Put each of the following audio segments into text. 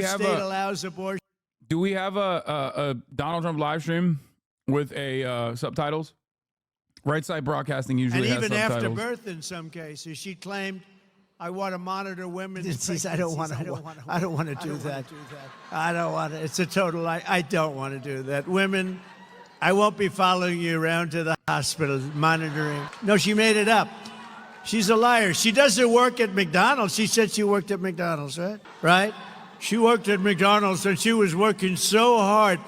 state allows abortion. Do we have a Donald Trump live stream with a subtitles? Right Side Broadcasting usually has subtitles. And even after birth, in some cases, she claimed, "I want to monitor women." I don't want to do that. I don't want to. It's a total lie. I don't want to do that. Women, I won't be following you around to the hospital monitoring. No, she made it up. She's a liar. She doesn't work at McDonald's. She said she worked at McDonald's, right? Right? She worked at McDonald's and she was working so hard.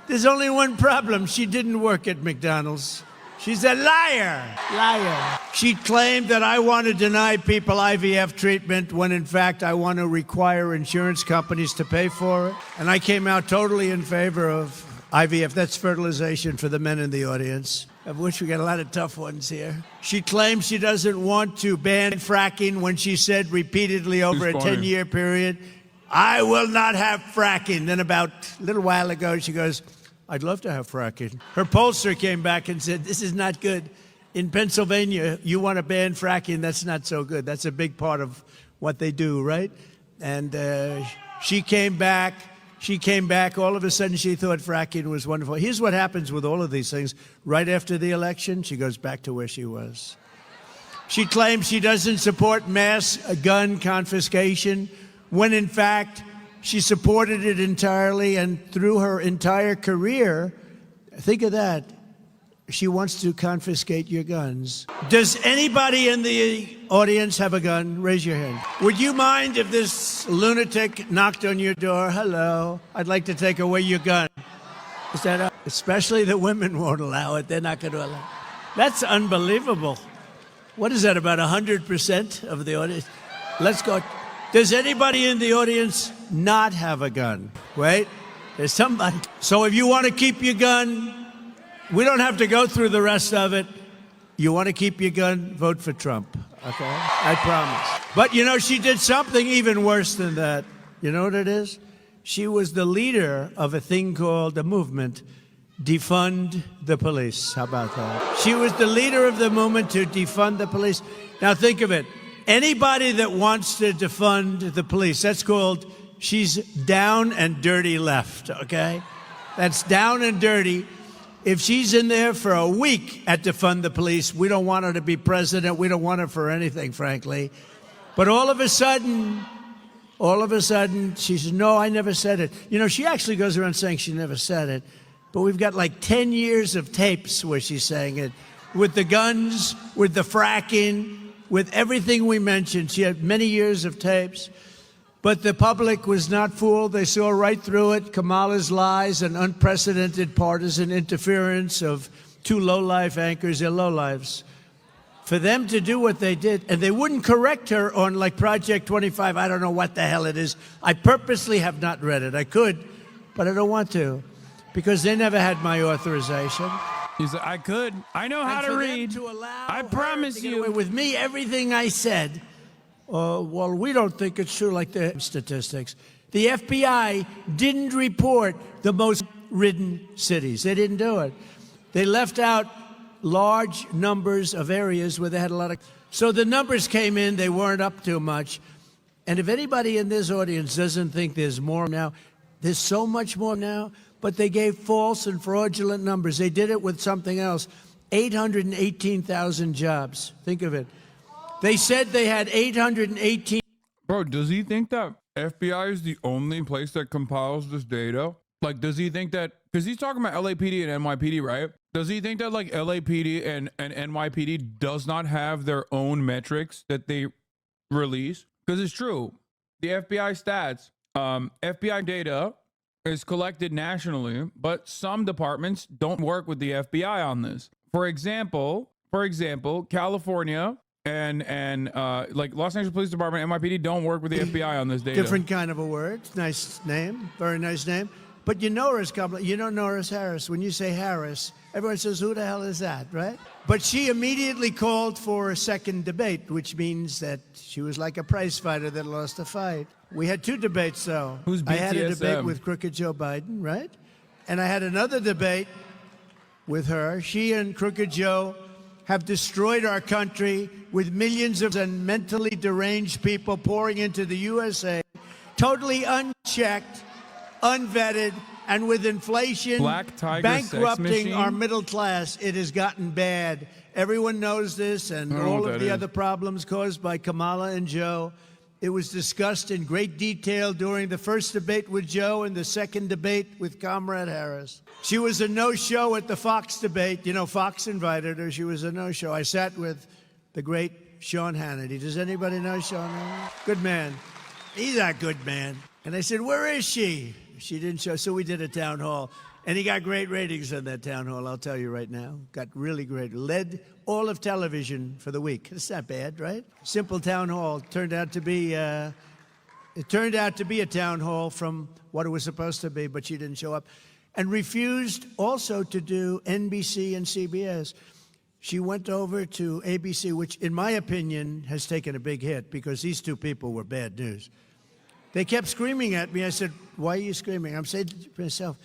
There's only one problem. She didn't work at McDonald's. She's a liar. Liar. She claimed that I want to deny people IVF treatment when, in fact, I want to require insurance companies to pay for it. And I came out totally in favor of IVF. That's fertilization for the men in the audience, of which we got a lot of tough ones here. She claims she doesn't want to ban fracking when she said repeatedly over a 10-year period, "I will not have fracking." Then about a little while ago, she goes, "I'd love to have fracking." Her pollster came back and said, "This is not good. In Pennsylvania, you want to ban fracking. That's not so good. That's a big part of what they do, right?" And she came back. All of a sudden, she thought fracking was wonderful. Here's what happens with all of these things. Right after the election, she goes back to where she was. She claims she doesn't support mass gun confiscation, when in fact, she supported it entirely, and through her entire career, think of that, she wants to confiscate your guns. Does anybody in the audience have a gun? Raise your hand. Would you mind if this lunatic knocked on your door? "Hello, I'd like to take away your gun." Is that especially the women won't allow it. They're not going to allow it. That's unbelievable. What is that, about 100% of the audience? Let's go. Does anybody in the audience not have a gun? Wait, there's somebody. So if you want to keep your gun, we don't have to go through the rest of it. You want to keep your gun, vote for Trump, okay? I promise. But you know, she did something even worse than that. You know what it is? She was the leader of a thing called the movement, Defund the Police. How about that? She was the leader of the movement to defund the police. Now think of it. Anybody that wants to defund the police, that's called, she's down and dirty left, okay? That's down and dirty. If she's in there for a week at defund the police, we don't want her to be president. We don't want her for anything, frankly. But all of a sudden, she says, "No, I never said it." You know, she actually goes around saying she never said it. But we've got like 10 years of tapes where she's saying it. With the guns, with the fracking, with everything we mentioned. She had many years of tapes. But the public was not fooled. They saw right through it. Kamala's lies and unprecedented partisan interference of two low-life anchors. They're low-lives. For them to do what they did, and they wouldn't correct her on like Project 25. I don't know what the hell it is. I purposely have not read it. I could, but I don't want to, because they never had my authorization. He said, "I could. I know how to read. I promise you." With me, everything I said. Well, we don't think it's true, like the statistics. The FBI didn't report the most ridden cities. They didn't do it. They left out large numbers of areas where they had a lot of... So the numbers came in, they weren't up too much. And if anybody in this audience doesn't think there's more now, there's so much more now, but they gave false and fraudulent numbers. They did it with something else. 818,000 jobs. Think of it. They said they had 818. Bro, does he think that FBI is the only place that compiles this data? Like, does he think that, because he's talking about LAPD and NYPD, right? Does he think that like LAPD and NYPD does not have their own metrics that they release? Because it's true. The FBI stats, FBI data is collected nationally, but some departments don't work with the FBI on this. For example, California and like Los Angeles Police Department, NYPD don't work with the FBI on this data. Different kind of a word. Nice name. Very nice name. But you know Norris Harris. When you say Harris, everyone says, "Who the hell is that?" Right? But she immediately called for a second debate, which means that she was like a prize fighter that lost a fight. We had two debates, though. Who's BTSM? I had a debate with Crooked Joe Biden, right? And I had another debate with her. She and Crooked Joe have destroyed our country with millions of mentally deranged people pouring into the USA totally unchecked, unvetted, and with inflation Black Tiger sex bankrupting machine? our middle class, it has gotten bad. Everyone knows this, and I don't know all what of that the is. other problems caused by Kamala and Joe. It was discussed in great detail during the first debate with Joe and the second debate with Comrade Harris. She was a no-show at the Fox debate. You know, Fox invited her. She was a no-show. I sat with the great Sean Hannity. Does anybody know Sean Hannity? Good man. He's a good man. And I said, where is she? She didn't show. So we did a town hall. And he got great ratings on that town hall, I'll tell you right now. Got really great. Led all of television for the week. It's not bad, right? Simple town hall. Turned out to be a town hall from what it was supposed to be, but she didn't show up. And refused also to do NBC and CBS. She went over to ABC, which in my opinion has taken a big hit because these two people were bad news. They kept screaming at me. I said, why are you screaming? I'm saying to myself,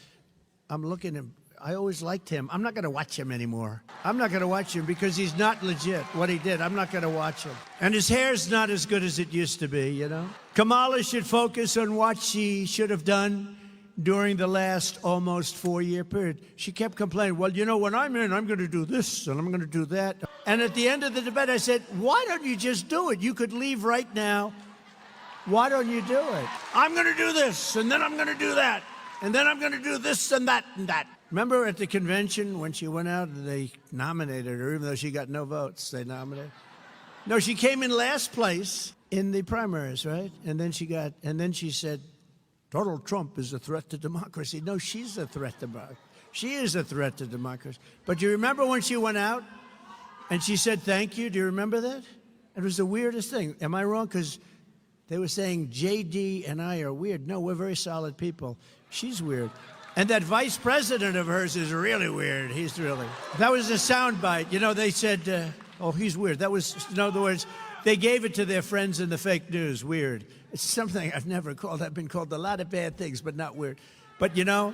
I'm looking at him. I always liked him. I'm not going to watch him anymore. I'm not going to watch him because he's not legit. What he did, I'm not going to watch him. And his hair's not as good as it used to be, you know? Kamala should focus on what she should have done during the last almost 4-year period. She kept complaining, well, you know, when I'm in, I'm going to do this and I'm going to do that. And at the end of the debate, I said, why don't you just do it? You could leave right now. Why don't you do it? I'm going to do this, and then I'm going to do that. And then I'm going to do this and that and that. Remember at the convention when she went out and they nominated her, even though she got no votes, they nominated her? No, she came in last place in the primaries, right? And then she said, Donald Trump is a threat to democracy. No, she's a threat to democracy. She is a threat to democracy. But do you remember when she went out and she said thank you? Do you remember that? It was the weirdest thing. Am I wrong? Because they were saying JD and I are weird. No, we're very solid people. She's weird. And that vice president of hers is really weird. That was a soundbite. You know, they said, oh, he's weird. That was, in other words, they gave it to their friends in the fake news, weird. It's something I've never called. I've been called a lot of bad things, but not weird. But, you know,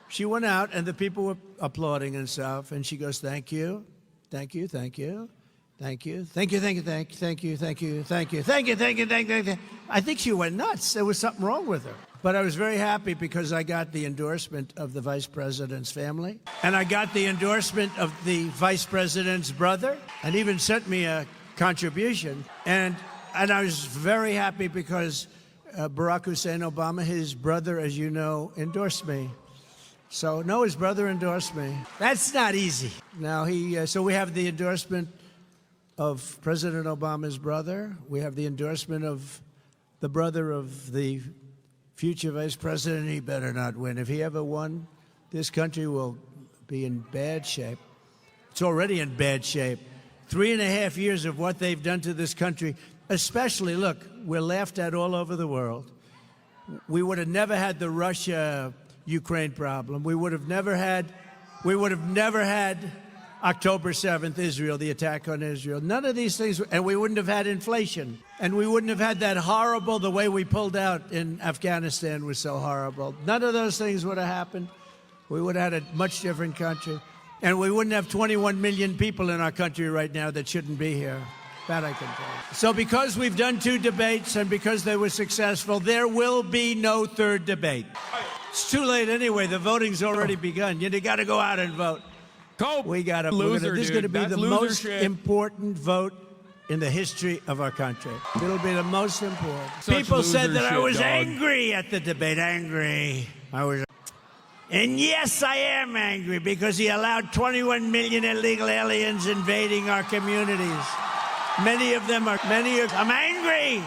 she went out and the people were applauding and stuff. And she goes, thank you, thank you, thank you. Thank you, thank you, thank you, thank you, thank you, thank you, thank you, thank you, thank you, thank you, thank you. I think she went nuts. There was something wrong with her. But I was very happy because I got the endorsement of the vice president's family. And I got the endorsement of the vice president's brother, and even sent me a contribution. And I was very happy because Barack Hussein Obama, his brother, as you know, endorsed me. So, no, his brother endorsed me. That's not easy. Now, so we have the endorsement of President Obama's brother. We have the endorsement of the brother of the future vice president. He better not win. If he ever won, this country will be in bad shape. It's already in bad shape. 3.5 years of what they've done to this country, especially, look, we're laughed at all over the world. We would have never had the Russia-Ukraine problem. We would have never had October 7th, Israel, the attack on Israel. None of these things, and we wouldn't have had inflation. And we wouldn't have had that horrible, the way we pulled out in Afghanistan was so horrible. None of those things would have happened. We would have had a much different country. And we wouldn't have 21 million people in our country right now that shouldn't be here. That I can tell you. So because we've done 2 debates and because they were successful, there will be no third debate. It's too late anyway. The voting's already begun. You got to go out and vote. We got to. This is going to be the most important vote in the history of our country. It'll be the most important. People said that I was angry at the debate. Angry. And yes, I am angry because he allowed 21 million illegal aliens invading our communities. I'm angry.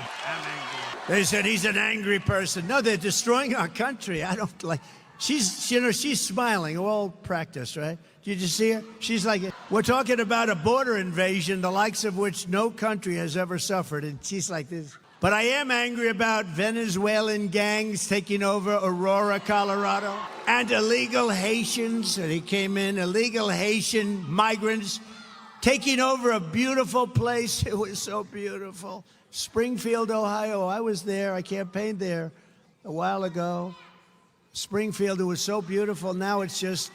They said he's an angry person. No, they're destroying our country. I don't like. She's smiling. All practice, right? Did you see her? She's like, we're talking about a border invasion, the likes of which no country has ever suffered. And she's like this. But I am angry about Venezuelan gangs taking over Aurora, Colorado, and illegal Haitians. And he came in, illegal Haitian migrants taking over a beautiful place. It was so beautiful. Springfield, Ohio. I was there. I campaigned there a while ago. Springfield, it was so beautiful. Now it's just,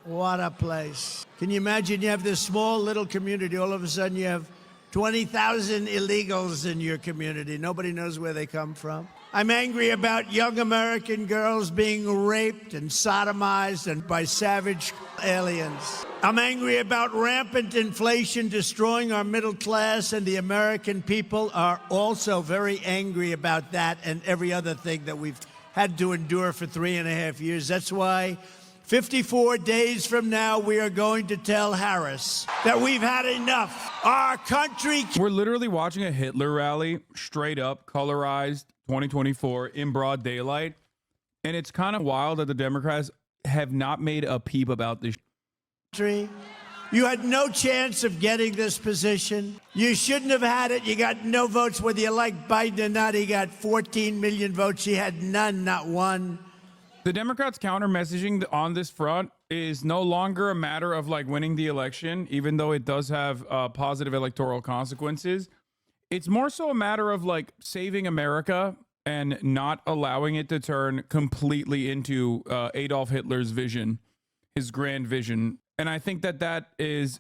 what a place. Can you imagine you have this small little community, all of a sudden you have 20,000 illegals in your community. Nobody knows where they come from. I'm angry about young American girls being raped and sodomized and by savage aliens. I'm angry about rampant inflation destroying our middle class, and the American people are also very angry about that and every other thing that we've had to endure for 3.5 years. That's why 54 days from now, we are going to tell Harris that we've had enough. Our country... We're literally watching a Hitler rally, straight up, colorized, 2024, in broad daylight. And it's kind of wild that the Democrats have not made a peep about this. You had no chance of getting this position. You shouldn't have had it. You got no votes. Whether you like Biden or not, he got 14 million votes. He had none, not one. The Democrats' counter messaging on this front is no longer a matter of like winning the election, even though it does have positive electoral consequences. It's more so a matter of like saving America and not allowing it to turn completely into Adolf Hitler's vision, his grand vision. And I think that that is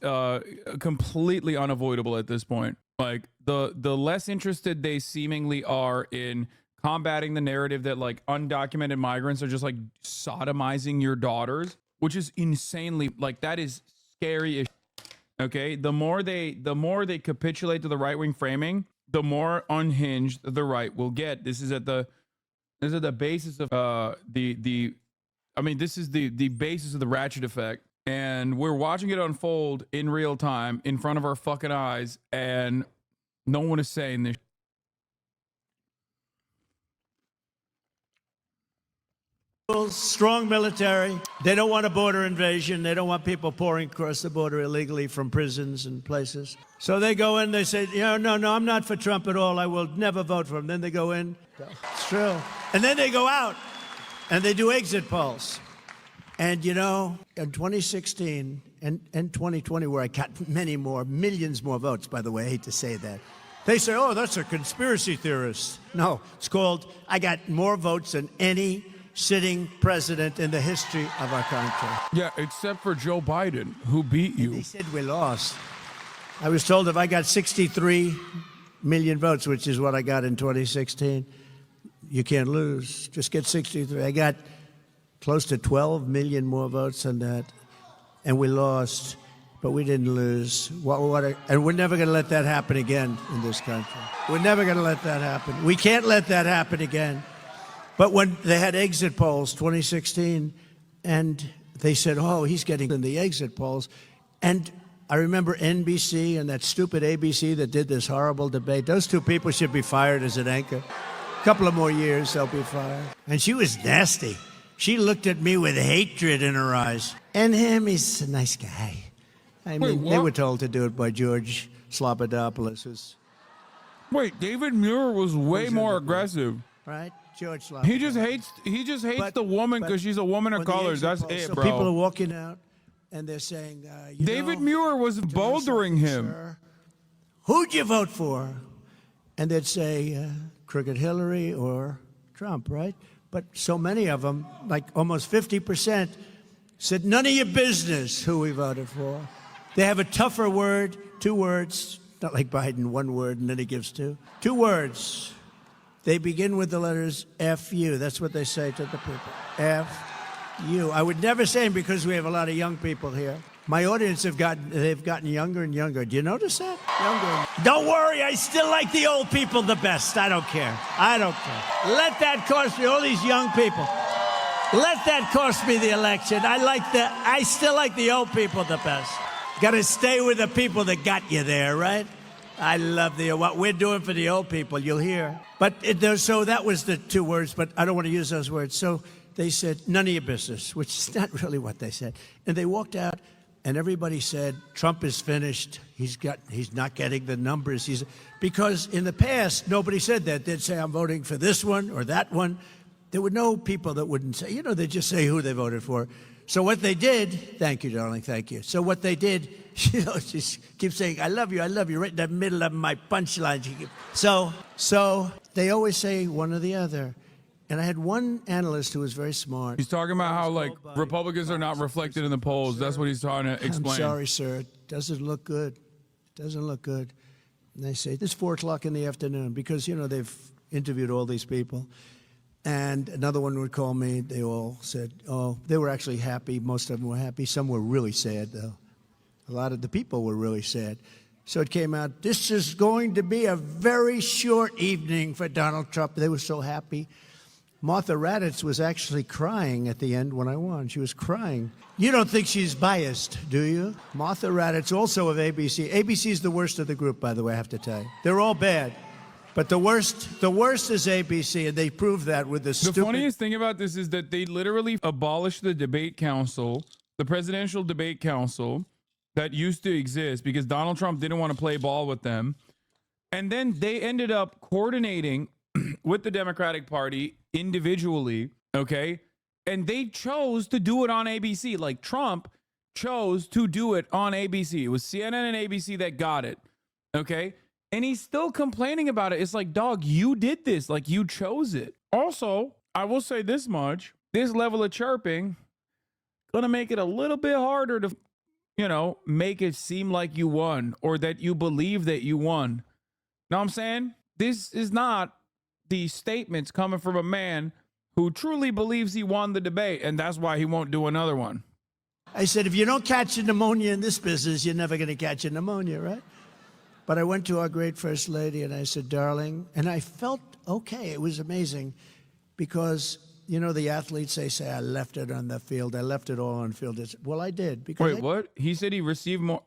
completely unavoidable at this point. Like the less interested they seemingly are in combating the narrative that like undocumented migrants are just like sodomizing your daughters, which is insanely, like, that is scary as shit. Okay, the more they capitulate to the right-wing framing, the more unhinged the right will get. This is at the basis of this is the basis of the ratchet effect, and we're watching it unfold in real time in front of our fucking eyes, and no one is saying this. Strong military. They don't want a border invasion. They don't want people pouring across the border illegally from prisons and places. So they go in, they say, no, I'm not for Trump at all. I will never vote for him. Then they go in. It's true. And then they go out and they do exit polls. And, you know, in 2016 and 2020, where I got millions more votes, by the way, I hate to say that. They say, oh, that's a conspiracy theorist. No, it's called, I got more votes than any sitting president in the history of our country. Yeah, except for Joe Biden, who beat you. They said we lost. I was told if I got 63 million votes, which is what I got in 2016, you can't lose. Just get 63. I got close to 12 million more votes than that, and we lost, but we didn't lose. And we're never going to let that happen again in this country. We're never going to let that happen. We can't let that happen again. But when they had exit polls, 2016, and they said, oh, he's getting in the exit polls. And I remember NBC and that stupid ABC that did this horrible debate. Those two people should be fired as an anchor. A couple of more years, they'll be fired. And she was nasty. She looked at me with hatred in her eyes. And him, he's a nice guy. I mean, they were told to do it by George Slobodopoulos. Wait, David Muir was way more aggressive. Right? George Slobodopoulos. He just hates the woman because she's a woman of color. That's it, bro. So people are walking out and they're saying, David Muir was bouldering him. Sir, who'd you vote for? And they'd say, crooked Hillary or Trump, right? But so many of them, like almost 50%, said, none of your business who we voted for. They have a tougher word, 2 words, not like Biden, 1 word, and then he gives 2. 2 words. They begin with the letters F-U. That's what they say to the people. F-U. I would never say them because we have a lot of young people here. My audience they've gotten younger and younger. Do you notice that? Younger. Don't worry, I still like the old people the best. I don't care. I don't care. Let that cost me, all these young people. Let that cost me the election. I still like the old people the best. Got to stay with the people that got you there, right? I love what we're doing for the old people, you'll hear. But so that was the 2 words, but I don't want to use those words. So they said, none of your business, which is not really what they said. And they walked out, and everybody said, Trump is finished. He's not getting the numbers. Because in the past, nobody said that. They'd say, I'm voting for this one or that one. There were no people that wouldn't say, they'd just say who they voted for. So what they did, thank you, darling, thank you. So what they did, she keeps saying, I love you, right in the middle of my punchline. So they always say one or the other. And I had one analyst who was very smart. He's talking about how, like, Republicans are not reflected in the polls. That's what he's trying to explain. I'm sorry, sir. It doesn't look good. It doesn't look good. And they say, it's 4 o'clock in the afternoon because, they've interviewed all these people. And another one would call me. They all said, oh, they were actually happy. Most of them were happy. Some were really sad, though. A lot of the people were really sad. So it came out, this is going to be a very short evening for Donald Trump. They were so happy. Martha Raddatz was actually crying at the end when I won. She was crying. You don't think she's biased, do you? Martha Raddatz, also of ABC. ABC is the worst of the group, by the way, I have to tell you. They're all bad. But the worst is ABC, and they proved that with the stupid... The funniest thing about this is that they literally abolished the debate council, the presidential debate council that used to exist because Donald Trump didn't want to play ball with them. And then they ended up coordinating with the Democratic Party individually, okay? And they chose to do it on ABC. Like, Trump chose to do it on ABC. It was CNN and ABC that got it, okay? And he's still complaining about it. It's like, dog, you did this. Like, you chose it. Also, I will say this much. This level of chirping gonna make it a little bit harder to, you know, make it seem like you won or that you believe that you won. Know what I'm saying? This is not the statements coming from a man who truly believes he won the debate, and that's why he won't do another one. I said, if you don't catch a pneumonia in this business, you're never going to catch a pneumonia, right? But I went to our great First Lady, and I said, darling, and I felt okay. It was amazing because, you know, the athletes, they say, I left it on the field. I left it all on the field. Well, I did. Because Wait, what? He said he received more...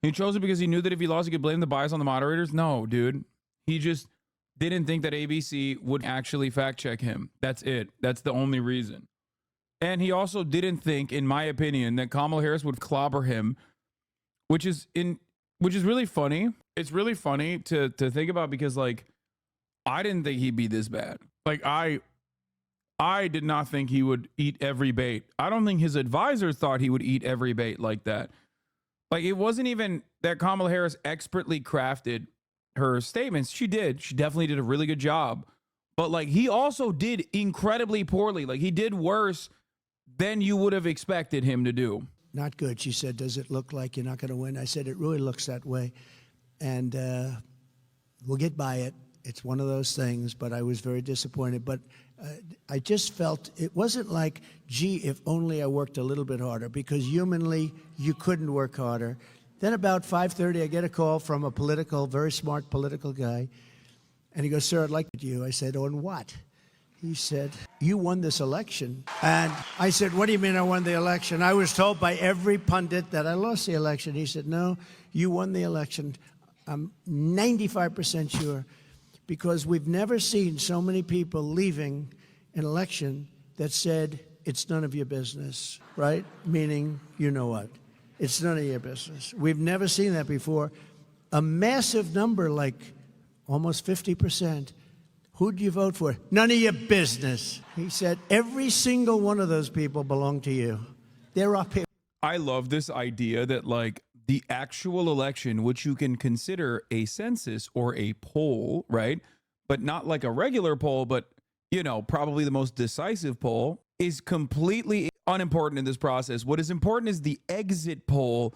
he chose it because he knew that if he lost, he could blame the bias on the moderators? No, dude. He just didn't think that ABC would actually fact check him. That's it. That's the only reason. And he also didn't think, in my opinion, that Kamala Harris would clobber him, which is really funny. It's really funny to think about because, like, I didn't think he'd be this bad. Like, I did not think he would eat every bait. I don't think his advisors thought he would eat every bait like that. Like, it wasn't even that Kamala Harris expertly crafted her statements. She did. She definitely did a really good job. But, like, he also did incredibly poorly. Like, he did worse than you would have expected him to do. Not good. She said, does it look like you're not going to win? I said, it really looks that way. And we'll get by it. It's one of those things, but I was very disappointed. But I just felt it wasn't like, gee, if only I worked a little bit harder, because humanly, you couldn't work harder. Then about 5:30, I get a call from a very smart political guy. And he goes, sir, I'd like you. I said, on what? He said, you won this election. And I said, what do you mean I won the election? I was told by every pundit that I lost the election. He said, no, you won the election. I'm 95% sure, because we've never seen so many people leaving an election that said, it's none of your business, right? Meaning, you know what? It's none of your business. We've never seen that before. A massive number, like almost 50%. Who'd you vote for? None of your business. He said, every single one of those people belong to you. They're up here. I love this idea that, like, the actual election, which you can consider a census or a poll, right? But not like a regular poll, but, you know, probably the most decisive poll, is completely unimportant in this process. What is important is the exit poll.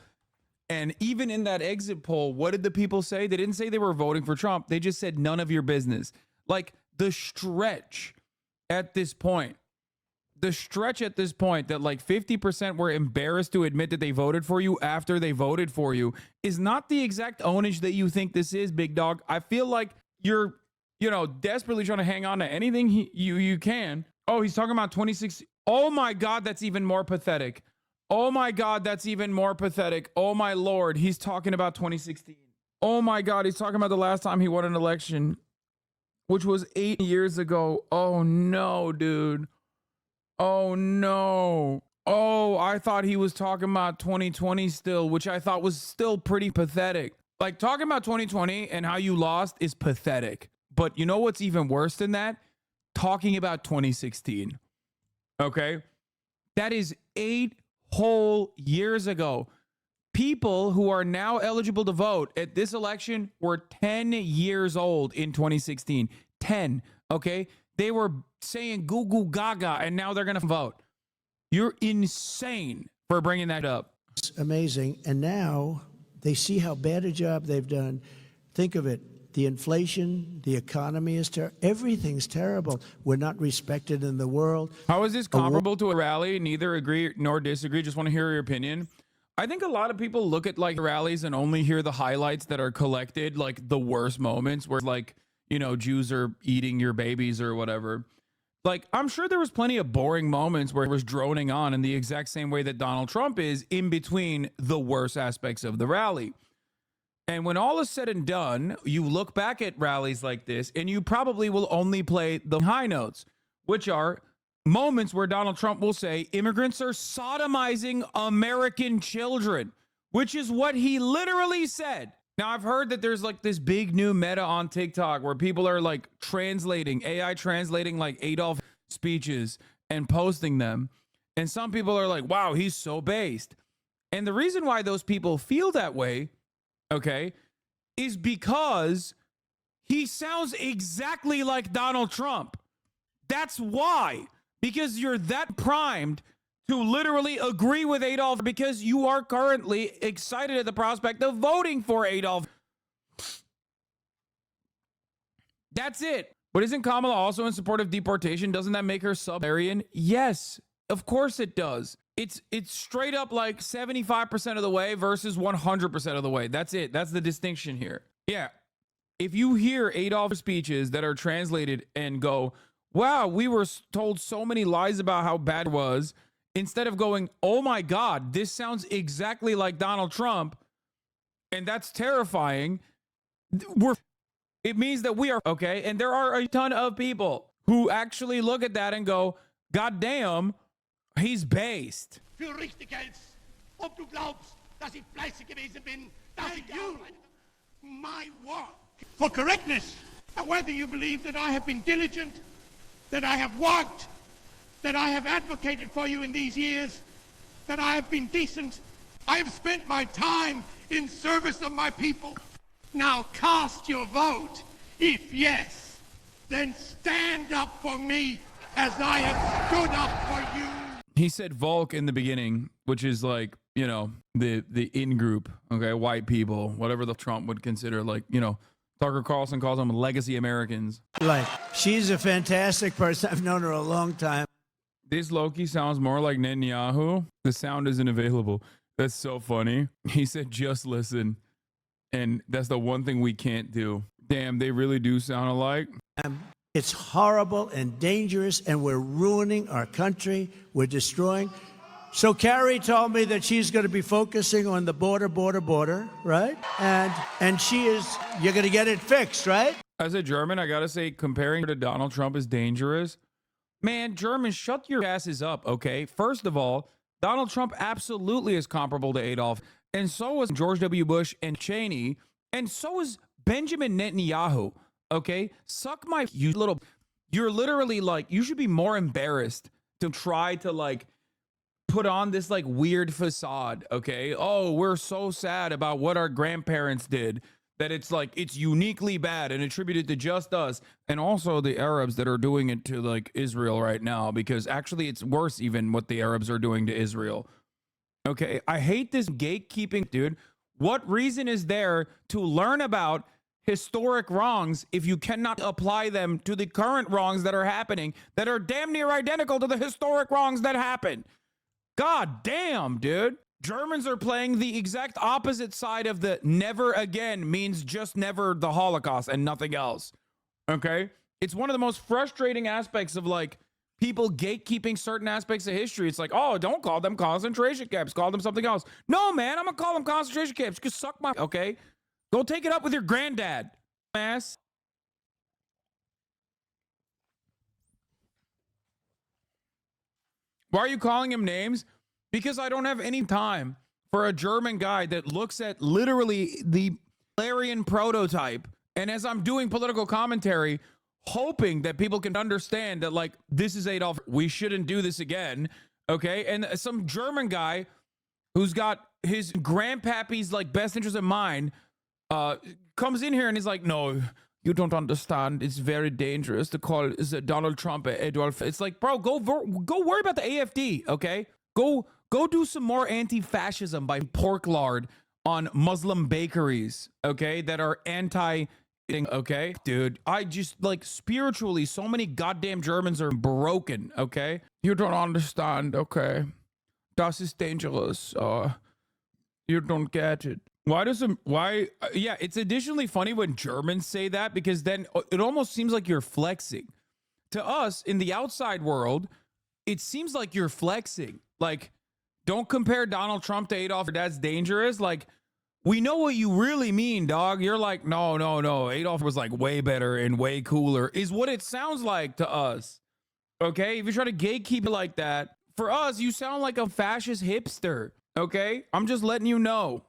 And even in that exit poll, what did the people say? They didn't say they were voting for Trump. They just said none of your business. Like, the stretch at this point that like 50% were embarrassed to admit that they voted for you after they voted for you is not the exact ownage that you think this is, big dog. I feel like you're, you know, desperately trying to hang on to anything you can. Oh, he's talking about 2016. Oh my God, that's even more pathetic. Oh my God, that's even more pathetic. Oh my Lord, he's talking about 2016. Oh my God, he's talking about the last time he won an election, which was 8 years ago. Oh no, dude. Oh no. Oh, I thought he was talking about 2020 still, which I thought was still pretty pathetic. Like, talking about 2020 and how you lost is pathetic. But you know what's even worse than that? Talking about 2016. Okay? That is 8 whole years ago. People who are now eligible to vote at this election were 10 years old in 2016. 10, okay? They were saying goo goo gaga, and now they're going to vote. You're insane for bringing that up. It's amazing. And now they see how bad a job they've done. Think of it. The inflation, the economy is terrible. Everything's terrible. We're not respected in the world. How is this comparable to a rally? Neither agree nor disagree. Just want to hear your opinion. I think a lot of people look at like rallies and only hear the highlights that are collected, like the worst moments where like, you know, Jews are eating your babies or whatever. Like, I'm sure there was plenty of boring moments where it was droning on in the exact same way that Donald Trump is in between the worst aspects of the rally. And when all is said and done, you look back at rallies like this and you probably will only play the high notes, which are moments where Donald Trump will say immigrants are sodomizing American children, which is what he literally said. Now, I've heard that there's like this big new meta on TikTok where people are like translating, AI translating like Adolf speeches and posting them. And some people are like, wow, he's so based. And the reason why those people feel that way, okay, is because he sounds exactly like Donald Trump. That's why. Because you're that primed to literally agree with Adolf because you are currently excited at the prospect of voting for Adolf. That's it. But isn't Kamala also in support of deportation? Doesn't that make her sub-Aryan? Yes, of course it does. It's straight up like 75% of the way versus 100% of the way. That's it. That's the distinction here. Yeah. If you hear Adolf speeches that are translated and go, wow, we were told so many lies about how bad it was, instead of going, oh my God, this sounds exactly like Donald Trump, and that's terrifying, it means that we are, okay? And there are a ton of people who actually look at that and go, God damn, he's based. Für richtig hältst, ob du glaubst, dass ich fleißig gewesen bin, dass ich my work for correctness, and whether you believe that I have been diligent, that I have worked, that I have advocated for you in these years, that I have been decent. I have spent my time in service of my people. Now cast your vote. If yes, then stand up for me as I have stood up for you. He said Volk in the beginning, which is like, you know, the in-group, okay, white people, whatever the Trump would consider, like, you know, Tucker Carlson calls them legacy Americans. Like, she's a fantastic person. I've known her a long time. This Loki sounds more like Netanyahu. The sound isn't available. That's so funny. He said, just listen. And that's the one thing we can't do. Damn, they really do sound alike. It's horrible and dangerous, and we're ruining our country. We're destroying. So Carrie told me that she's going to be focusing on the border, right? And she is, you're going to get it fixed, right? As a German, I got to say, comparing her to Donald Trump is dangerous. Man, Germans, shut your asses up, okay? First of all, Donald Trump absolutely is comparable to Adolf, and so was George W. Bush and Cheney, and so is Benjamin Netanyahu, okay? Suck my, you're literally like, you should be more embarrassed to try to like put on this like weird facade, okay? Oh, we're so sad about what our grandparents did, that it's like it's uniquely bad and attributed to just us, and also the Arabs that are doing it to like Israel right now, because actually it's worse even what the Arabs are doing to Israel. Okay, I hate this gatekeeping, dude. What reason is there to learn about historic wrongs if you cannot apply them to the current wrongs that are happening that are damn near identical to the historic wrongs that happened? God damn, dude. Germans are playing the exact opposite side of the never again means just never the Holocaust and nothing else. Okay? It's one of the most frustrating aspects of like people gatekeeping certain aspects of history. It's like, oh, don't call them concentration camps. Call them something else. No, man, I'm going to call them concentration camps. Just suck my, okay? Go take it up with your granddad, ass. Why are you calling him names? Because I don't have any time for a German guy that looks at literally the Aryan prototype, and as I'm doing political commentary, hoping that people can understand that, like, this is Adolf, we shouldn't do this again, okay? And some German guy who's got his grandpappy's, like, best interest in mind comes in here and is like, no, you don't understand. It's very dangerous to call Donald Trump Adolf. It's like, bro, go worry about the AFD, okay? Go do some more anti-fascism by pork lard on Muslim bakeries, okay, that are Okay, dude, I just like spiritually, so many goddamn Germans are broken. Okay, you don't understand. Okay, das ist dangerous. You don't get it. Yeah, it's additionally funny when Germans say that, because then it almost seems like you're flexing. To us in the outside world, it seems like you're flexing. Like, don't compare Donald Trump to Adolf. That's dangerous. Like, we know what you really mean, dog. You're like, no. Adolf was like way better and way cooler, is what it sounds like to us. Okay, if you try to gatekeep it like that, for us, you sound like a fascist hipster. Okay, I'm just letting you know.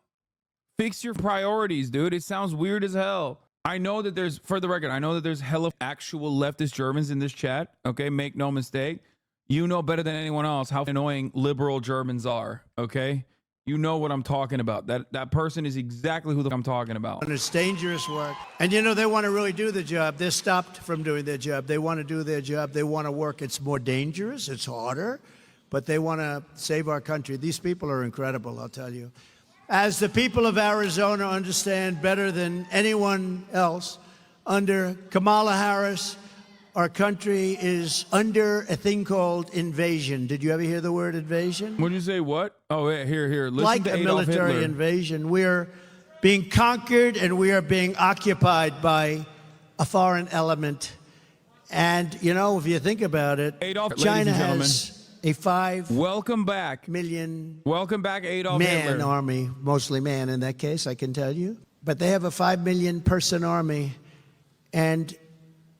Fix your priorities, dude. It sounds weird as hell. I know that there's, for the record, I know that there's hella actual leftist Germans in this chat. Okay, make no mistake. You know better than anyone else how annoying liberal Germans are. Okay, you know what I'm talking about. That person is exactly who I'm talking about. And it's dangerous work. And you know, they want to really do the job. They're stopped from doing their job. They want to do their job. They want to work. It's more dangerous. It's harder. But they want to save our country. These people are incredible, I'll tell you. As the people of Arizona understand better than anyone else, under Kamala Harris, our country is under a thing called invasion. Did you ever hear the word invasion? When you say what? Oh, yeah, here. Listen like to a Adolf military Hitler. invasion. We're being conquered and we are being occupied by a foreign element. And, you know, if you think about it, Adolf, China ladies and gentlemen, has a 5 welcome back. million Welcome back, Adolf man Hitler. army, mostly man in that case, I can tell you. But they have a 5 million person army, and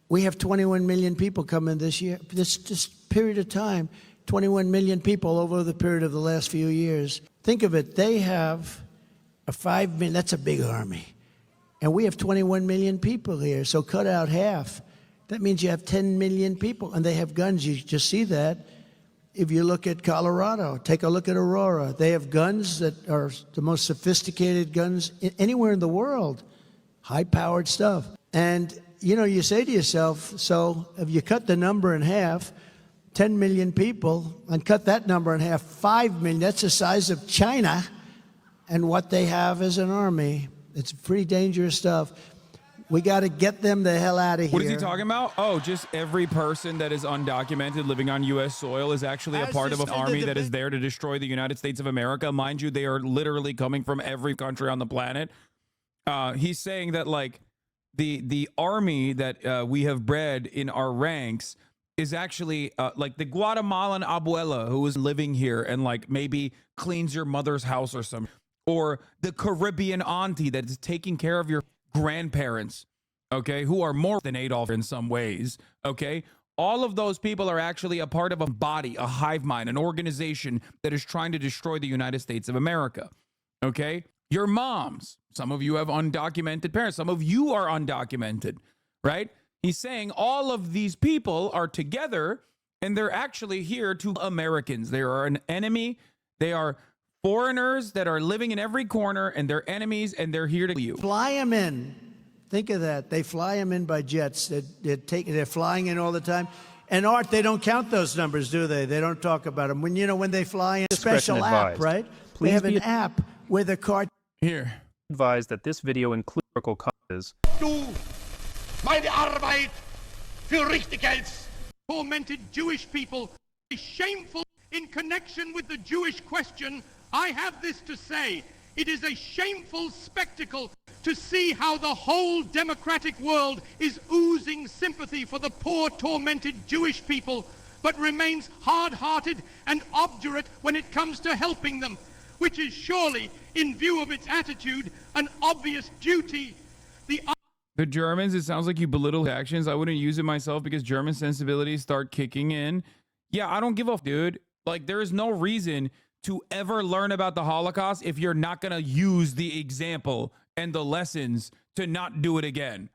we have 21 million people coming this year. This period of time, 21 million people over the period of the last few years. Think of it, they have a 5 million, that's a big army. And we have 21 million people here, so cut out half. That means you have 10 million people, and they have guns. You just see that. If you look at Colorado, take a look at Aurora. They have guns that are the most sophisticated guns anywhere in the world, high-powered stuff. And, you know, you say to yourself, so if you cut the number in half, 10 million people, and cut that number in half, 5 million, that's the size of China, and what they have as an army. It's pretty dangerous stuff. We got to get them the hell out of here. What is he talking about? Oh, just every person that is undocumented living on U.S. soil is actually a part of an army that is there to destroy the United States of America. Mind you, they are literally coming from every country on the planet. He's saying that, like, the army that we have bred in our ranks is actually like the Guatemalan abuela who is living here and, like, maybe cleans your mother's house or something. Or the Caribbean auntie that is taking care of your grandparents, okay, who are more than Adolf in some ways, okay? All of those people are actually a part of a body, a hive mind, an organization that is trying to destroy the United States of America, okay? Your moms, some of you have undocumented parents, some of you are undocumented, right? He's saying all of these people are together and they're actually here to Americans. They are an enemy. They are foreigners that are living in every corner, and they're enemies, and they're here to you. Fly them in. Think of that. They fly them in by jets. They're flying in all the time. And Art, they don't count those numbers, do they? They don't talk about them. When they fly in, a special app, right? They have an app where the car. Here. Advise that this video includes historical causes. Du, meine Arbeit für richtig hältst. Tormented Jewish people is shameful in connection with the Jewish question. I have this to say. It is a shameful spectacle to see how the whole democratic world is oozing sympathy for the poor, tormented Jewish people, but remains hard-hearted and obdurate when it comes to helping them, which is surely, in view of its attitude, an obvious duty. The Germans, it sounds like you belittle actions. I wouldn't use it myself because German sensibilities start kicking in. Yeah, I don't give a dude. Like, there is no reason to ever learn about the Holocaust if you're not going to use the example and the lessons to not do it again.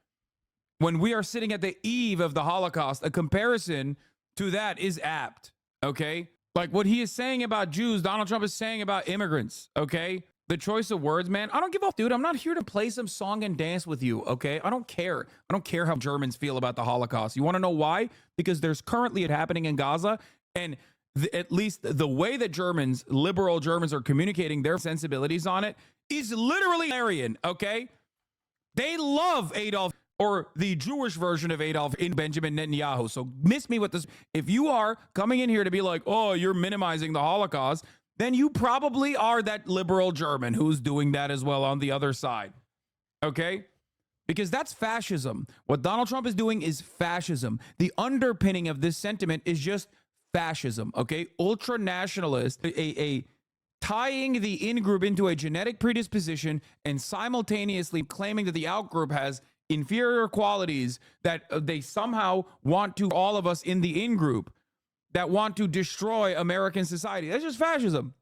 When we are sitting at the eve of the Holocaust, a comparison to that is apt, okay? Like what he is saying about Jews, Donald Trump is saying about immigrants, okay? The choice of words, man, I don't give a dude. I'm not here to play some song and dance with you, okay? I don't care. I don't care how Germans feel about the Holocaust. You want to know why? Because there's currently it happening in Gaza, and at least the way that Germans, liberal Germans, are communicating their sensibilities on it is literally Aryan, okay? They love Adolf. or the Jewish version of Adolf in Benjamin Netanyahu. So miss me with this. If you are coming in here to be like, oh, you're minimizing the Holocaust, then you probably are that liberal German who's doing that as well on the other side. Okay? Because that's fascism. What Donald Trump is doing is fascism. The underpinning of this sentiment is just fascism. Okay? Ultra nationalist, a tying the in-group into a genetic predisposition and simultaneously claiming that the out-group has inferior qualities that they somehow want to, all of us in the in-group, that want to destroy American society. That's just fascism.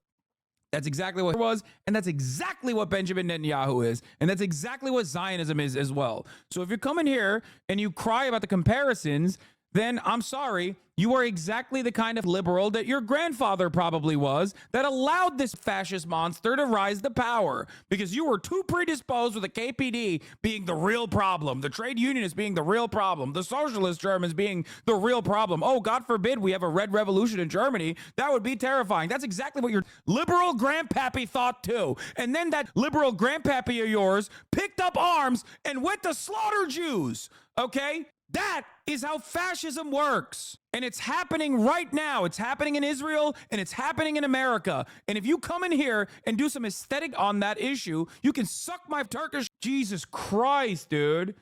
That's exactly what it was, and that's exactly what Benjamin Netanyahu is, and that's exactly what Zionism is as well. So if you come in here and you cry about the comparisons, then I'm sorry, you are exactly the kind of liberal that your grandfather probably was that allowed this fascist monster to rise to power because you were too predisposed with the KPD being the real problem, the trade unionists being the real problem, the socialist Germans being the real problem. Oh, God forbid we have a red revolution in Germany. That would be terrifying. That's exactly what your liberal grandpappy thought too. And then that liberal grandpappy of yours picked up arms and went to slaughter Jews. Okay? That is how fascism works. And it's happening right now. It's happening in Israel and it's happening in America. And if you come in here and do some aesthetic on that issue, you can suck my Turkish. Jesus Christ, dude.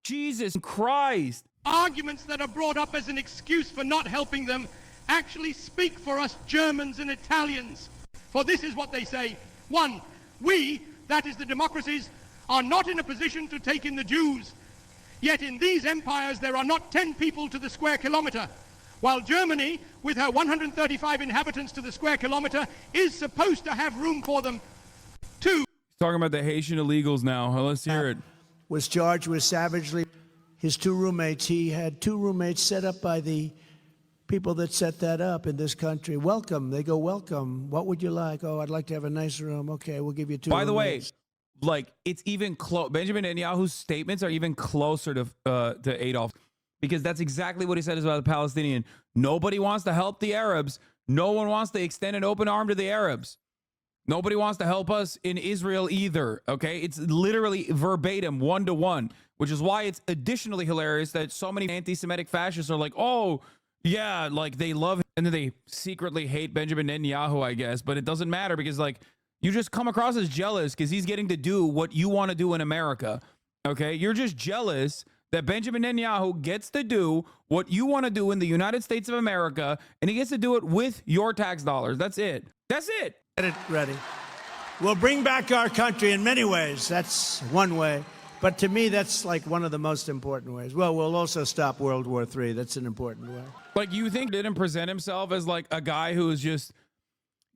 Jesus Christ. Arguments that are brought up as an excuse for not helping them actually speak for us Germans and Italians. For this is what they say. One, we, that is the democracies, are not in a position to take in the Jews. Yet in these empires there are not 10 people to the square kilometer, while Germany, with her 135 inhabitants to the square kilometer, is supposed to have room for them. Two. He's talking about the Haitian illegals now. Let's hear it. Was charged with savagely his two roommates. He had two roommates set up by the people that set that up in this country. Welcome. They go, welcome. What would you like? Oh, I'd like to have a nice room. Okay, we'll give you two By the way, roommates. like it's even close. Benjamin Netanyahu's statements are even closer to Adolf, because that's exactly what he said about the Palestinian. Nobody wants to help the Arabs. No one wants to extend an open arm to the Arabs. Nobody wants to help us in Israel either. Okay, it's literally verbatim, 1-to-1, which is why it's additionally hilarious that so many anti-Semitic fascists are like, oh yeah, like they love him, and then they secretly hate Benjamin Netanyahu, I guess. But it doesn't matter because like, you just come across as jealous because he's getting to do what you want to do in America. Okay? You're just jealous that Benjamin Netanyahu gets to do what you want to do in the United States of America, and he gets to do it with your tax dollars. That's it. That's it. Get it ready. We'll bring back our country in many ways. That's one way. But to me, that's like one of the most important ways. Well, we'll also stop World War III. That's an important way. Like, you think he didn't present himself as like a guy who is just,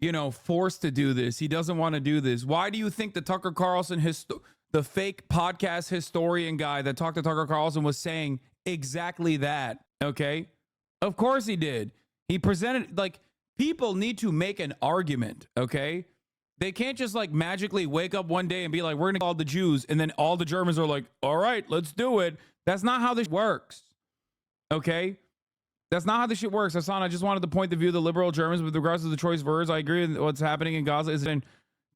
you know, forced to do this. He doesn't want to do this. Why do you think the Tucker Carlson, the fake podcast historian guy that talked to Tucker Carlson was saying exactly that? Okay. Of course he did. He presented, like, people need to make an argument. Okay. They can't just like magically wake up one day and be like, we're going to call the Jews. And then all the Germans are like, all right, let's do it. That's not how this works. Okay. That's not how this shit works. Hasan, I just wanted to point the view of the liberal Germans with regards to the choice words. I agree with what's happening in Gaza is that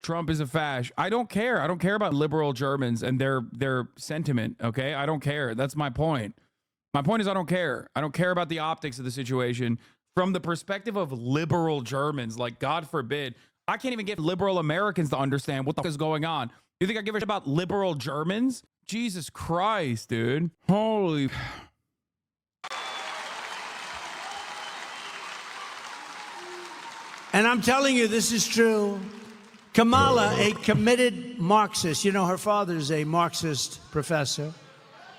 Trump is a fash. I don't care. I don't care about liberal Germans and their sentiment, okay? I don't care. That's my point. My point is I don't care. I don't care about the optics of the situation from the perspective of liberal Germans. Like, God forbid. I can't even get liberal Americans to understand what the fuck is going on. You think I give a shit about liberal Germans? Jesus Christ, dude. Holy... And I'm telling you, this is true. Kamala, a committed Marxist, you know, her father's a Marxist professor,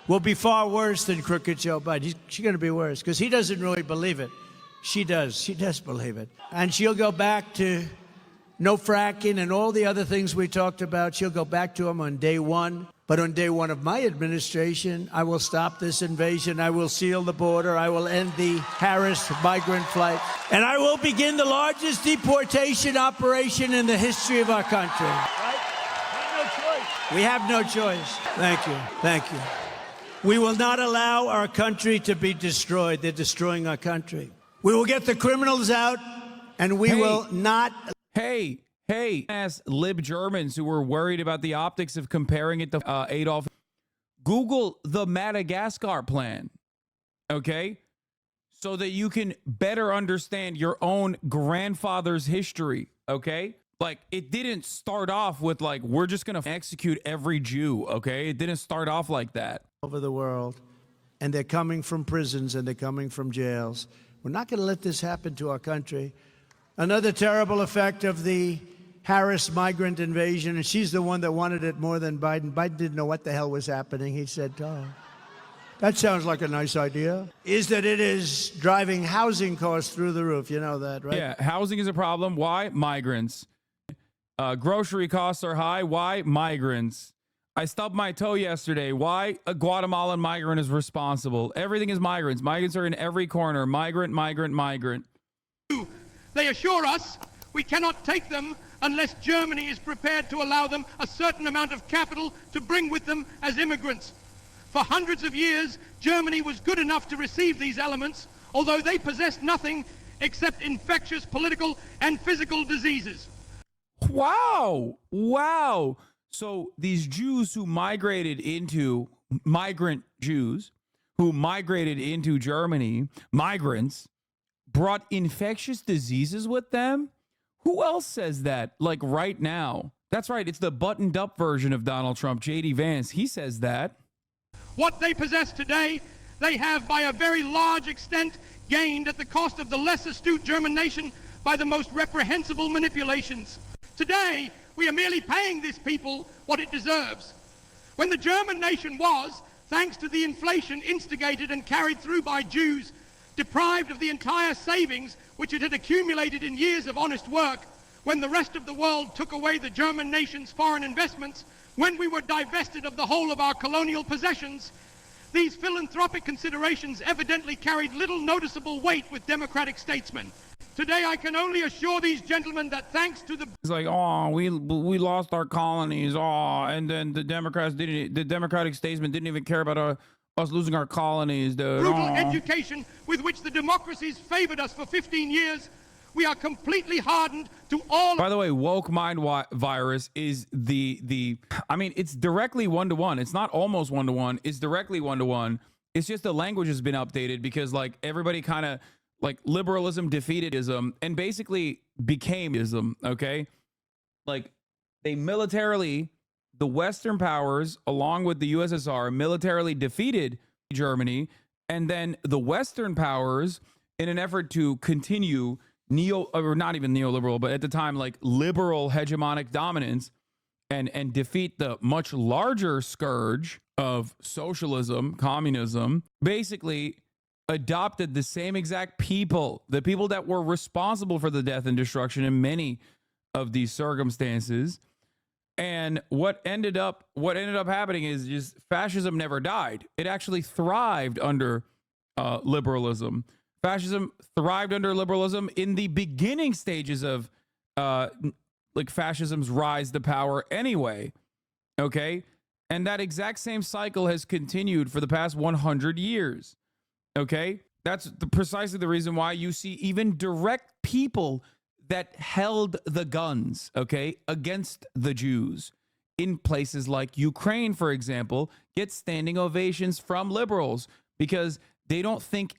will be far worse than crooked Joe Biden. She's going to be worse because he doesn't really believe it. She does. She does believe it. And she'll go back to no fracking and all the other things we talked about. She'll go back to them on day one. But on day one of my administration, I will stop this invasion. I will seal the border. I will end the Harris migrant flight. And I will begin the largest deportation operation in the history of our country. Right? We have no choice. Thank you. Thank you. We will not allow our country to be destroyed. They're destroying our country. We will get the criminals out, and we will not... Hey, ass lib Germans who were worried about the optics of comparing it to Adolf. Google the Madagascar plan, okay? So that you can better understand your own grandfather's history, okay? Like, it didn't start off with, like, we're just going to execute every Jew, okay? It didn't start off like that. Over the world, and they're coming from prisons and they're coming from jails. We're not going to let this happen to our country. Another terrible effect of the Harris migrant invasion, and she's the one that wanted it more than Biden. Biden didn't know what the hell was happening. He said, oh, that sounds like a nice idea. Is that it is driving housing costs through the roof. You know that, right? Yeah, housing is a problem. Why? Migrants. Grocery costs are high. Why? Migrants. I stubbed my toe yesterday. Why? A Guatemalan migrant is responsible. Everything is migrants. Migrants are in every corner. Migrant, migrant, migrant. They assure us we cannot take them unless Germany is prepared to allow them a certain amount of capital to bring with them as immigrants. For hundreds of years, Germany was good enough to receive these elements, although they possessed nothing except infectious political and physical diseases. Wow. Wow. So these Jews who migrated into, migrant Jews who migrated into Germany, migrants, brought infectious diseases with them? Who else says that? Like right now. That's right. It's the buttoned up version of Donald Trump, J.D. Vance. He says that. What they possess today, they have by a very large extent gained at the cost of the less astute German nation by the most reprehensible manipulations. Today, we are merely paying this people what it deserves. When the German nation was, thanks to the inflation instigated and carried through by Jews, deprived of the entire savings which it had accumulated in years of honest work, when the rest of the world took away the German nation's foreign investments, when we were divested of the whole of our colonial possessions, these philanthropic considerations evidently carried little noticeable weight with democratic statesmen. Today I can only assure these gentlemen that thanks to the... It's like, oh, we lost our colonies, oh, and then the Democratic statesmen didn't even care about us losing our colonies, dude. brutal Oh. education with which the democracies favored us for 15 years, we are completely hardened to all... By the way, woke mind virus is I mean, it's directly one-to-one. It's not almost one-to-one. It's directly one-to-one. It's just the language has been updated because, like, everybody kind of, like, liberalism defeated ism and basically became ism, okay? Like, they militarily, the Western powers, along with the USSR, militarily defeated Germany, and then the Western powers, in an effort to continue or not even neoliberal, but at the time, like, liberal hegemonic dominance and defeat the much larger scourge of socialism, communism, basically adopted the same exact people, the people that were responsible for the death and destruction in many of these circumstances. And what ended up happening is just fascism never died. It actually thrived under liberalism. Fascism thrived under liberalism in the beginning stages of like fascism's rise to power anyway. Okay? And that exact same cycle has continued for the past 100 years. Okay? That's precisely the reason why you see even direct people that held the guns, okay, against the Jews in places like Ukraine, for example, get standing ovations from liberals because they don't think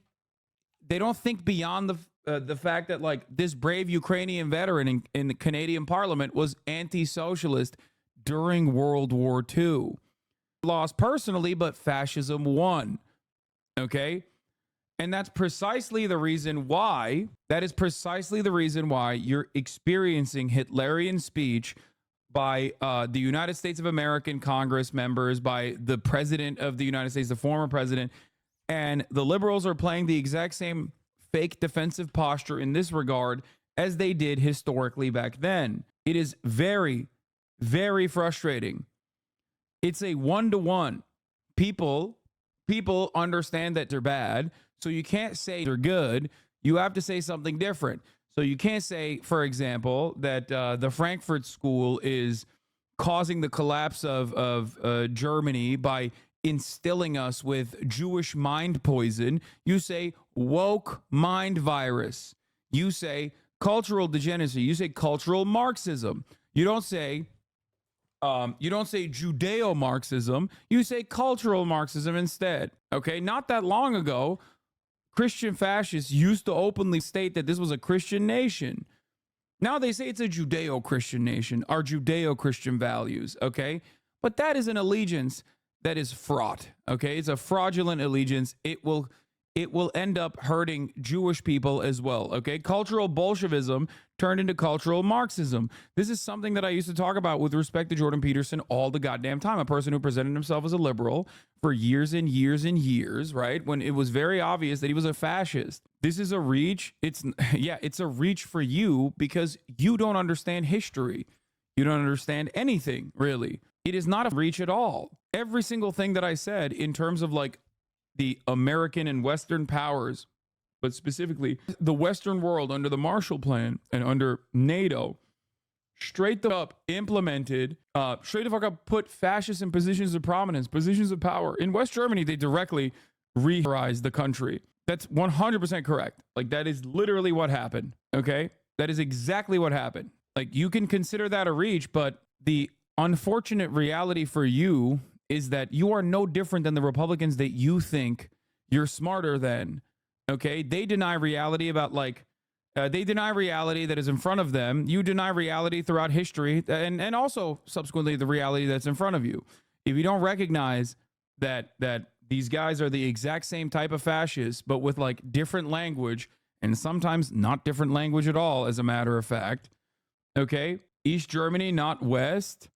beyond the fact that, like, this brave Ukrainian veteran in the Canadian Parliament was anti-socialist during World War II. Lost personally, but fascism won. Okay? And that's precisely the reason why, you're experiencing Hitlerian speech by the United States of American Congress members, by the president of the United States, the former president, and the liberals are playing the exact same fake defensive posture in this regard as they did historically back then. It is very, very frustrating. It's a one-to-one. People understand that they're bad, so you can't say they're good. You have to say something different. So you can't say, for example, that the Frankfurt School is causing the collapse of Germany by instilling us with Jewish mind poison. You say woke mind virus. You say cultural degeneracy. You say cultural Marxism. You don't say You don't say Judeo-Marxism, you say cultural Marxism instead. Okay, not that long ago, Christian fascists used to openly state that this was a Christian nation. Now they say it's a Judeo-Christian nation, our Judeo-Christian values, okay? But that is an allegiance that is fraught, okay? It's a fraudulent allegiance. It will end up hurting Jewish people as well, okay? Cultural Bolshevism turned into cultural Marxism. This is something that I used to talk about with respect to Jordan Peterson all the goddamn time, a person who presented himself as a liberal for years and years and years, right? When it was very obvious that he was a fascist. This is a reach. It's a reach for you because you don't understand history. You don't understand anything, really. It is not a reach at all. Every single thing that I said in terms of like the American and Western powers, but specifically the Western world under the Marshall Plan and under NATO, straight the up implemented, straight the fuck up put fascists in positions of prominence, positions of power. In West Germany, they directly re-terrorized the country. That's 100% correct. Like, that is literally what happened, okay? That is exactly what happened. Like, you can consider that a reach, but the unfortunate reality for you is that you are no different than the Republicans that you think you're smarter than, okay? They deny reality about, like, they deny reality that is in front of them. You deny reality throughout history and also subsequently the reality that's in front of you. If you don't recognize that these guys are the exact same type of fascists, but with like different language and sometimes not different language at all, as a matter of fact, okay? East Germany, not West.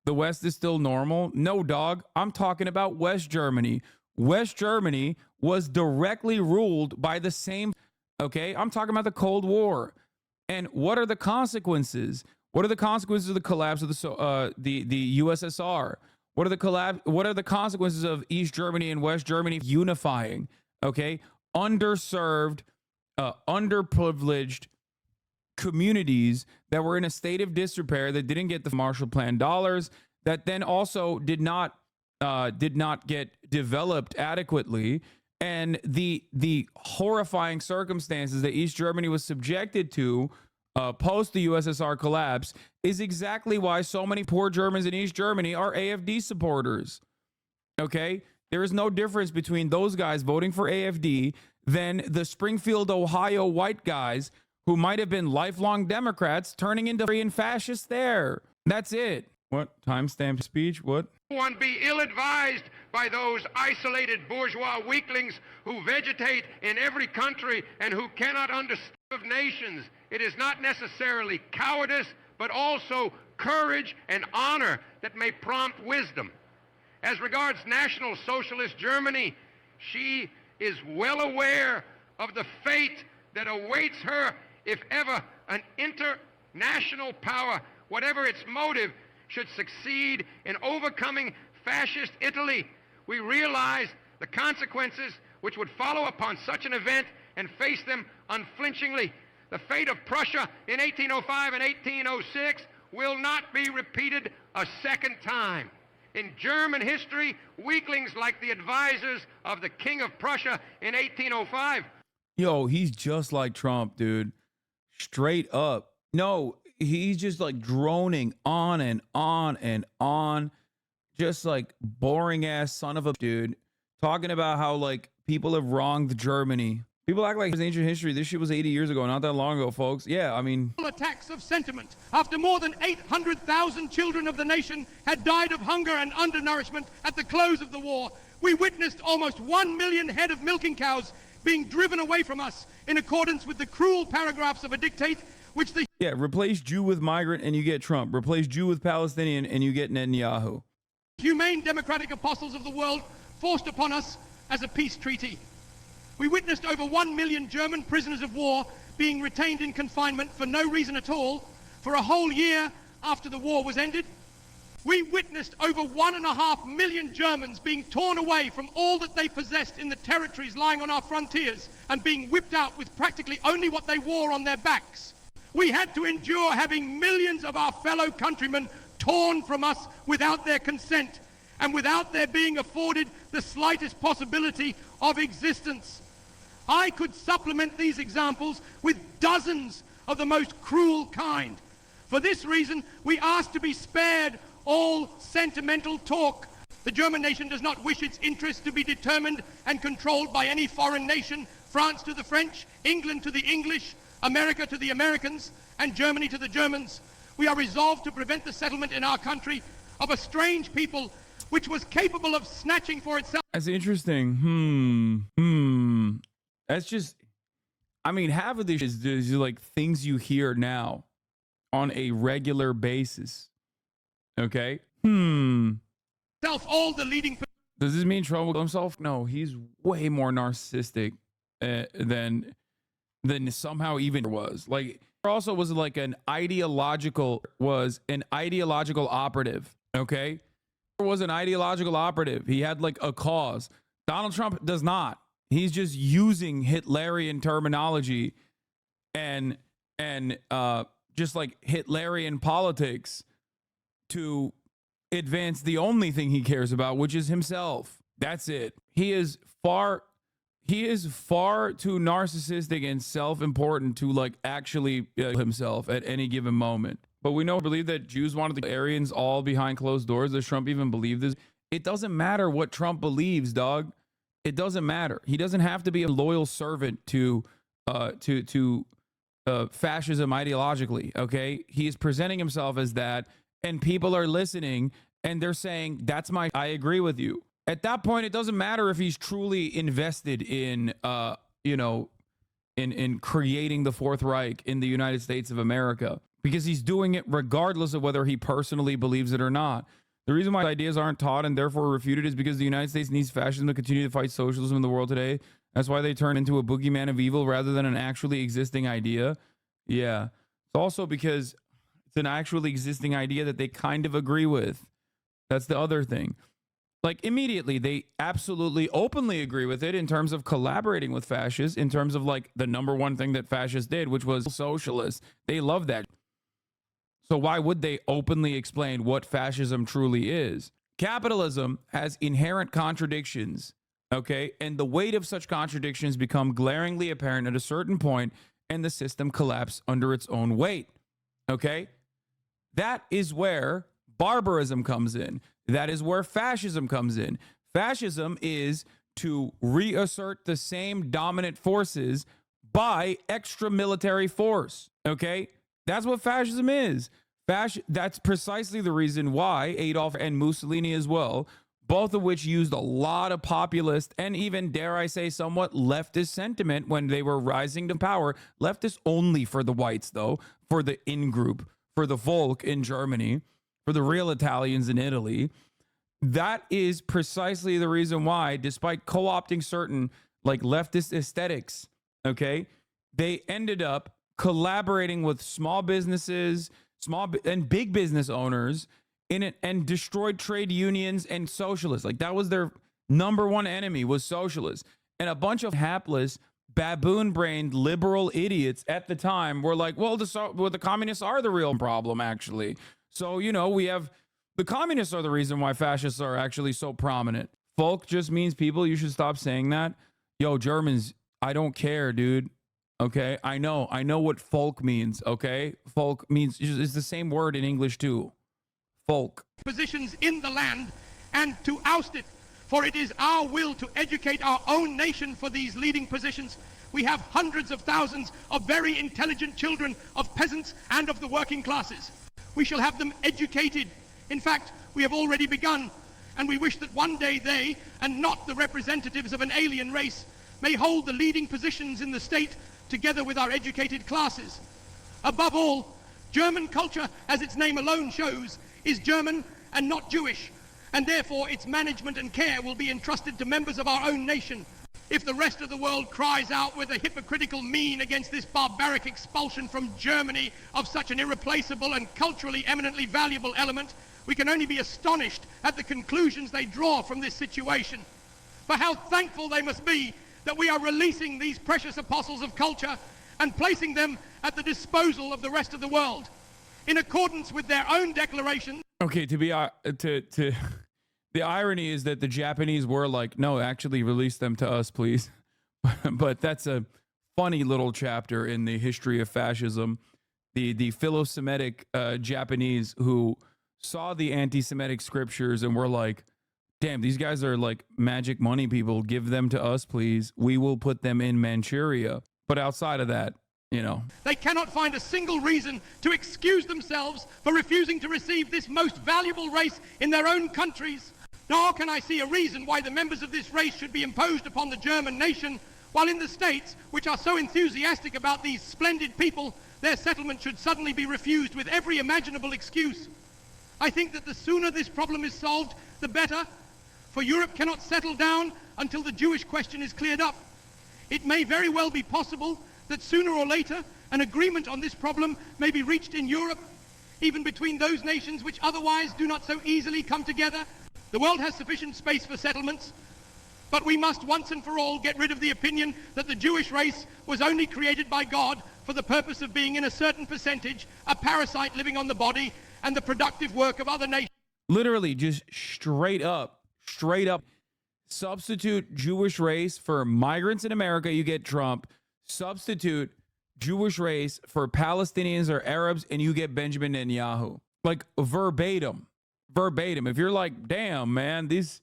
The West is still normal. No, dog. I'm talking about West Germany. West Germany was directly ruled by the same, okay? I'm talking about the Cold War. And what are the consequences? What are the consequences of the collapse of the USSR? What are the consequences of East Germany and West Germany unifying? Okay? Underserved, underprivileged communities that were in a state of disrepair, that didn't get the Marshall Plan dollars, that then also did not get developed adequately, and the horrifying circumstances that East Germany was subjected to post the USSR collapse is exactly why so many poor Germans in East Germany are AfD supporters. Okay? There is no difference between those guys voting for AfD than the Springfield, Ohio white guys who might have been lifelong Democrats turning into freaking fascists there. That's it. What? Timestamp speech? What? One be ill-advised by those isolated bourgeois weaklings who vegetate in every country and who cannot understand of nations. It is not necessarily cowardice, but also courage and honor that may prompt wisdom. As regards National Socialist Germany, she is well aware of the fate that awaits her if ever an international power, whatever its motive, should succeed in overcoming fascist Italy. We realize the consequences which would follow upon such an event and face them unflinchingly. The fate of Prussia in 1805 and 1806 will not be repeated a second time. In German history, weaklings like the advisors of the King of Prussia in 1805. Yo, he's just like Trump, dude. Straight up. No, he's just like droning on and on and on. Just like boring ass son of a dude. Talking about how like people have wronged Germany. People act like it's ancient history. This shit was 80 years ago, not that long ago, folks. Yeah, I mean... Attacks of sentiment after more than 800,000 children of the nation had died of hunger and undernourishment at the close of the war. We witnessed almost 1 million head of milking cows being driven away from us in accordance with the cruel paragraphs of a dictate which the... Yeah, replace Jew with migrant and you get Trump. Replace Jew with Palestinian and you get Netanyahu. Humane democratic apostles of the world forced upon us as a peace treaty. We witnessed over 1 million German prisoners of war being retained in confinement for no reason at all for a whole year after the war was ended. We witnessed over 1.5 million Germans being torn away from all that they possessed in the territories lying on our frontiers and being whipped out with practically only what they wore on their backs. We had to endure having millions of our fellow countrymen torn from us without their consent and without their being afforded the slightest possibility of existence. I could supplement these examples with dozens of the most cruel kind. For this reason, we ask to be spared all sentimental talk. The German nation does not wish its interests to be determined and controlled by any foreign nation, France to the French, England to the English, America to the Americans, and Germany to the Germans. We are resolved to prevent the settlement in our country of a strange people which was capable of snatching for itself. That's interesting. That's just, I mean, half of this is like things you hear now on a regular basis. Okay? All the leading. Does this mean Trump will kill himself? No, he's way more narcissistic than somehow even was. Like, also was like an ideological operative. Okay? Was an ideological operative. He had like a cause. Donald Trump does not. He's just using Hitlerian terminology and just like Hitlerian politics to advance the only thing he cares about, which is himself. That's it. He is far too narcissistic and self-important to like actually himself at any given moment. But we believe that Jews wanted the Aryans all behind closed doors. Does Trump even believe this? It doesn't matter what Trump believes, dog. It doesn't matter. He doesn't have to be a loyal servant to fascism ideologically. Okay, he is presenting himself as that, and people are listening, and they're saying, I agree with you. At that point, it doesn't matter if he's truly invested in, in creating the Fourth Reich in the United States of America, because he's doing it regardless of whether he personally believes it or not. The reason why ideas aren't taught and therefore refuted is because the United States needs fascism to continue to fight socialism in the world today. That's why they turn into a boogeyman of evil rather than an actually existing idea. Yeah. It's also because it's an actually existing idea that they kind of agree with. That's the other thing. Like, immediately, they absolutely openly agree with it in terms of collaborating with fascists, in terms of like the number one thing that fascists did, which was socialists. They love that. So why would they openly explain what fascism truly is? Capitalism has inherent contradictions, okay? And the weight of such contradictions become glaringly apparent at a certain point, and the system collapses under its own weight, okay? That is where barbarism comes in. That is where fascism comes in. Fascism is to reassert the same dominant forces by extra military force, okay? That's what fascism is. That's precisely the reason why Adolf and Mussolini as well, both of which used a lot of populist and even, dare I say, somewhat leftist sentiment when they were rising to power. Leftist only for the whites, though, for the in-group, for the Volk in Germany, for the real Italians in Italy. That is precisely the reason why, despite co-opting certain like leftist aesthetics, okay, they ended up collaborating with small businesses, small and big business owners in it, and destroyed trade unions and socialists. Like, that was their number one enemy, was socialists. And a bunch of hapless, baboon-brained liberal idiots at the time were like, well, the communists are the real problem, actually. So, we have the communists are the reason why fascists are actually so prominent. Folk just means people. You should stop saying that. Yo, Germans, I don't care, dude. Okay, I know what folk means. Okay, folk means it's the same word in English too. Folk. Positions in the land and to oust it, for it is our will to educate our own nation for these leading positions. We have hundreds of thousands of very intelligent children of peasants and of the working classes. We shall have them educated. In fact, we have already begun, and we wish that one day they, and not the representatives of an alien race, may hold the leading positions in the state together with our educated classes. Above all, German culture, as its name alone shows, is German and not Jewish, and therefore its management and care will be entrusted to members of our own nation. If the rest of the world cries out with a hypocritical mien against this barbaric expulsion from Germany of such an irreplaceable and culturally eminently valuable element, we can only be astonished at the conclusions they draw from this situation. For how thankful they must be that we are releasing these precious apostles of culture and placing them at the disposal of the rest of the world, in accordance with their own declaration. Okay, the irony is that the Japanese were like, no, actually release them to us, please. But that's a funny little chapter in the history of fascism. The philo-Semitic Japanese who saw the anti-Semitic scriptures and were like, damn, these guys are like magic money people. Give them to us, please. We will put them in Manchuria. But outside of that, you know. They cannot find a single reason to excuse themselves for refusing to receive this most valuable race in their own countries. Nor can I see a reason why the members of this race should be imposed upon the German nation, while in the States, which are so enthusiastic about these splendid people, their settlement should suddenly be refused with every imaginable excuse. I think that the sooner this problem is solved, the better, for Europe cannot settle down until the Jewish question is cleared up. It may very well be possible that sooner or later an agreement on this problem may be reached in Europe, even between those nations which otherwise do not so easily come together. The world has sufficient space for settlements, but we must once and for all get rid of the opinion that the Jewish race was only created by God for the purpose of being in a certain percentage a parasite living on the body and the productive work of other nations. Literally just straight up, substitute Jewish race for migrants in America, you get Trump. Substitute Jewish race for Palestinians or Arabs and you get Benjamin Netanyahu. Like verbatim. If you're like, damn, man, this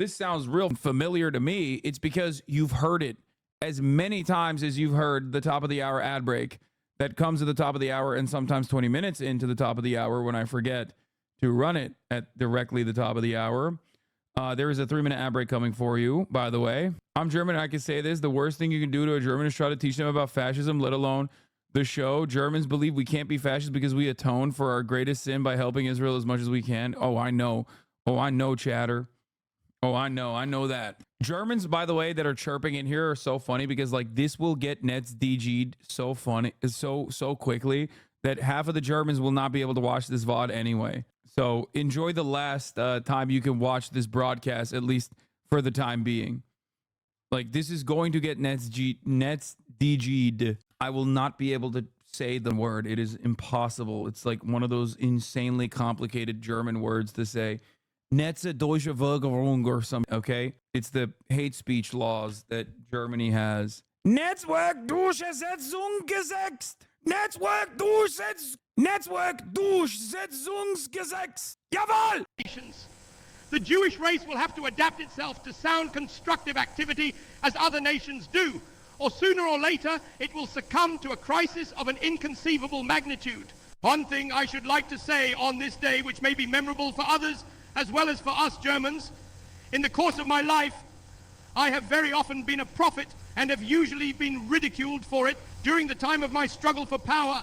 sounds real familiar to me, it's because you've heard it as many times as you've heard the top of the hour ad break that comes at the top of the hour and sometimes 20 minutes into the top of the hour when I forget to run it at directly the top of the hour. There is a 3-minute ad break coming for you, by the way. I'm German and I can say this. The worst thing you can do to a German is try to teach them about fascism, let alone the show. Germans believe we can't be fascists because we atone for our greatest sin by helping Israel as much as we can. Oh, I know, chatter. Oh, I know that. Germans, by the way, that are chirping in here are so funny because like this will get Nets DG'd so funny, so quickly that half of the Germans will not be able to watch this VOD anyway. So enjoy the last time you can watch this broadcast, at least for the time being. Like this is going to get Nets DG'd. I will not be able to say the word. It is impossible. It's like one of those insanely complicated German words to say. Netze deutsche Verwirrung or something, okay? It's the hate speech laws that Germany has. Netzwerkdurchsetzungsgesetz. Netzwerkdurchsetzungsgesetz. Jawohl! The Jewish race will have to adapt itself to sound constructive activity as other nations do, or sooner or later it will succumb to a crisis of an inconceivable magnitude. One thing I should like to say on this day, which may be memorable for others as well as for us Germans, in the course of my life, I have very often been a prophet and have usually been ridiculed for it. During the time of my struggle for power,